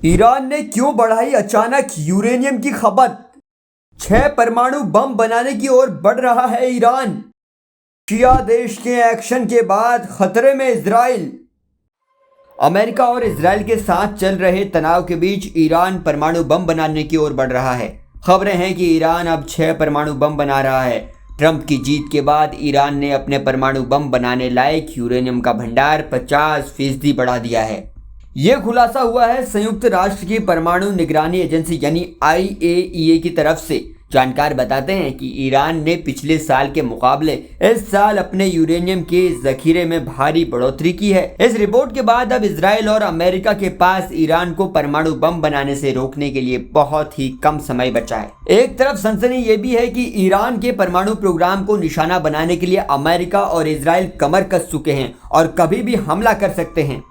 Iran ने क्यों बढ़ाई अचानक यूरेनियम की खपत? 6 परमाणु बम बनाने की ओर बढ़ रहा है ईरान। शिया देश के एक्शन के बाद खतरे में इजराइल। अमेरिका और इजराइल के साथ चल रहे तनाव के बीच ईरान परमाणु बम बनाने की ओर बढ़ रहा है। खबरें हैं कि ईरान अब 6 परमाणु बम बना रहा है। ट्रंप की जीत के बाद ईरान ने अपने परमाणु बम बनाने लायक यूरेनियम का भंडार 50% बढ़ा दिया है। यह खुलासा हुआ है संयुक्त राष्ट्र की परमाणु निगरानी एजेंसी यानी IAEA की तरफ से। जानकार बताते हैं कि ईरान ने पिछले साल के मुकाबले इस साल अपने यूरेनियम के जखीरे में भारी बढ़ोतरी की है। इस रिपोर्ट के बाद अब इजराइल और अमेरिका के पास ईरान को परमाणु बम बनाने से रोकने के लिए बहुत ही कम समय बचा है। एक तरफ सनसनी ये भी है कि ईरान के परमाणु प्रोग्राम को निशाना बनाने के लिए अमेरिका और इजराइल कमर कस चुके हैं और कभी भी हमला कर सकते हैं।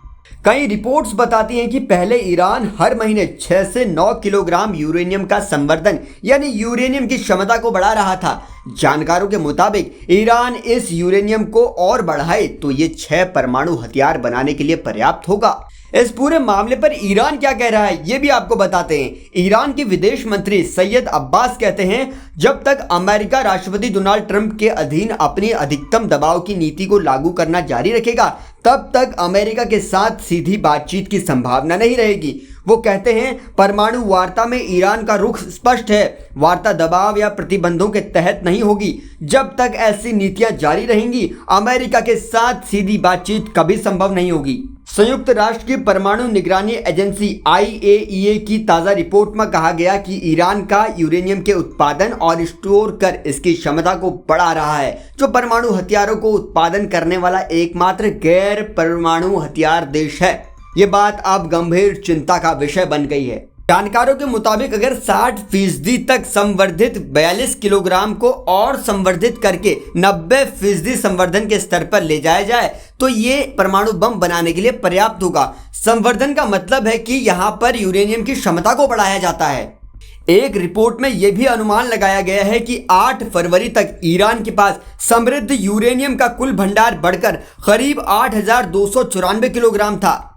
कई रिपोर्ट्स बताती हैं कि पहले ईरान हर महीने 6 से 9 किलोग्राम यूरेनियम का संवर्धन यानी यूरेनियम की क्षमता को बढ़ा रहा था। जानकारों के मुताबिक ईरान इस यूरेनियम को और बढ़ाए तो ये 6 परमाणु हथियार बनाने के लिए पर्याप्त होगा। इस पूरे मामले पर ईरान क्या कह रहा है ये भी आपको बताते हैं। ईरान के विदेश मंत्री सैयद अब्बास कहते हैं, जब तक अमेरिका राष्ट्रपति डोनाल्ड ट्रंप के अधीन अपनी अधिकतम दबाव की नीति को लागू करना जारी रखेगा तब तक अमेरिका के साथ सीधी बातचीत की संभावना नहीं रहेगी। वो कहते हैं, परमाणु वार्ता में ईरान का रुख स्पष्ट है। वार्ता दबाव या प्रतिबंधों के तहत नहीं होगी। जब तक ऐसी नीतियां जारी रहेंगी अमेरिका के साथ सीधी बातचीत कभी संभव नहीं होगी। संयुक्त राष्ट्र की परमाणु निगरानी एजेंसी IAEA की ताज़ा रिपोर्ट में कहा गया कि ईरान का यूरेनियम के उत्पादन और स्टोर कर इसकी क्षमता को बढ़ा रहा है, जो परमाणु हथियारों को उत्पादन करने वाला एकमात्र गैर परमाणु हथियार देश है। ये बात अब गंभीर चिंता का विषय बन गई है। जानकारों के मुताबिक अगर 60% तक संवर्धित 42 किलोग्राम को और संवर्धित करके 90% संवर्धन के स्तर पर ले जाया जाए तो ये परमाणु बम बनाने के लिए पर्याप्त होगा। संवर्धन का मतलब है कि यहाँ पर यूरेनियम की क्षमता को बढ़ाया जाता है। एक रिपोर्ट में यह भी अनुमान लगाया गया है कि 8 फरवरी तक ईरान के पास समृद्ध यूरेनियम का कुल भंडार बढ़कर करीब 8,294 किलोग्राम था,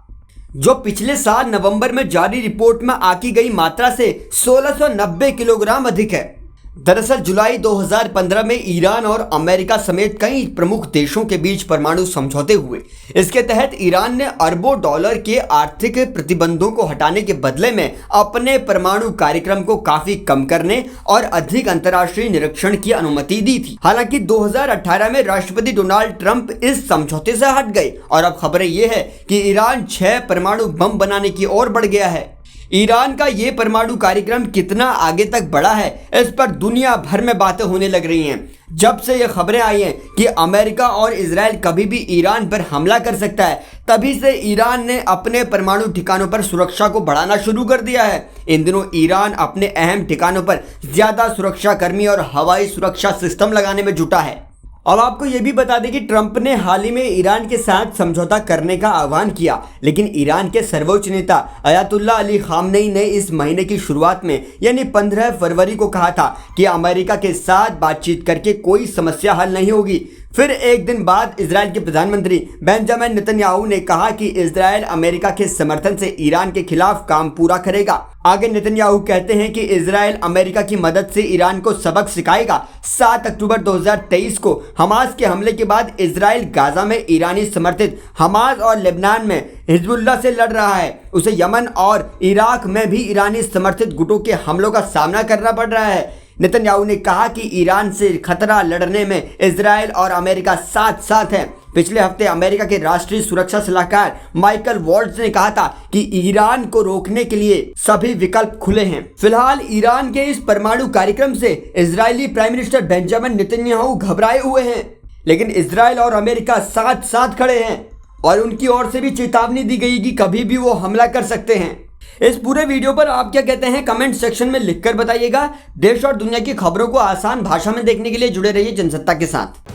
जो पिछले साल नवंबर में जारी रिपोर्ट में आकी गई मात्रा से 1690 किलोग्राम अधिक है। दरअसल जुलाई 2015 में ईरान और अमेरिका समेत कई प्रमुख देशों के बीच परमाणु समझौते हुए। इसके तहत ईरान ने अरबों डॉलर के आर्थिक प्रतिबंधों को हटाने के बदले में अपने परमाणु कार्यक्रम को काफी कम करने और अधिक अंतर्राष्ट्रीय निरीक्षण की अनुमति दी थी। हालांकि 2018 में राष्ट्रपति डोनाल्ड ट्रंप इस समझौते से हट गए और अब खबरें यह है कि ईरान 6 परमाणु बम बनाने की ओर बढ़ गया है। ईरान का ये परमाणु कार्यक्रम कितना आगे तक बढ़ा है इस पर दुनिया भर में बातें होने लग रही हैं। जब से ये खबरें आई हैं कि अमेरिका और इजराइल कभी भी ईरान पर हमला कर सकता है, तभी से ईरान ने अपने परमाणु ठिकानों पर सुरक्षा को बढ़ाना शुरू कर दिया है। इन दिनों ईरान अपने अहम ठिकानों पर ज्यादा सुरक्षाकर्मी और हवाई सुरक्षा सिस्टम लगाने में जुटा है। अब आपको यह भी बता दें कि ट्रंप ने हाल ही में ईरान के साथ समझौता करने का आह्वान किया, लेकिन ईरान के सर्वोच्च नेता अयातुल्लाह अली खामनेई ने इस महीने की शुरुआत में यानी 15 फरवरी को कहा था कि अमेरिका के साथ बातचीत करके कोई समस्या हल नहीं होगी। फिर एक दिन बाद इजराइल के प्रधानमंत्री बेंजामिन नेतन्याहू ने कहा कि इजराइल अमेरिका के समर्थन से ईरान के खिलाफ काम पूरा करेगा। आगे नेतन्याहू कहते हैं कि इजराइल अमेरिका की मदद से ईरान को सबक सिखाएगा। 7 अक्टूबर 2023 को हमास के हमले के बाद इजराइल गाजा में ईरानी समर्थित हमास और लेबनान में हिजबुल्लाह से लड़ रहा है। उसे यमन और इराक में भी ईरानी समर्थित गुटों के हमलों का सामना करना पड़ रहा है। नेतन्याहू ने कहा कि ईरान से खतरा लड़ने में इजराइल और अमेरिका साथ साथ हैं। पिछले हफ्ते अमेरिका के राष्ट्रीय सुरक्षा सलाहकार माइकल वॉल्ट्ज ने कहा था कि ईरान को रोकने के लिए सभी विकल्प खुले हैं। फिलहाल ईरान के इस परमाणु कार्यक्रम से Israeli prime minister Benjamin Netanyahu घबराए हुए हैं, लेकिन इजराइल और अमेरिका साथ साथ खड़े हैं और उनकी ओर से भी चेतावनी दी गई कि कभी भी वो हमला कर सकते हैं। इस पूरे वीडियो पर आप क्या कहते हैं कमेंट सेक्शन में लिखकर बताइएगा। देश और दुनिया की खबरों को आसान भाषा में देखने के लिए जुड़े रहिए जनसत्ता के साथ।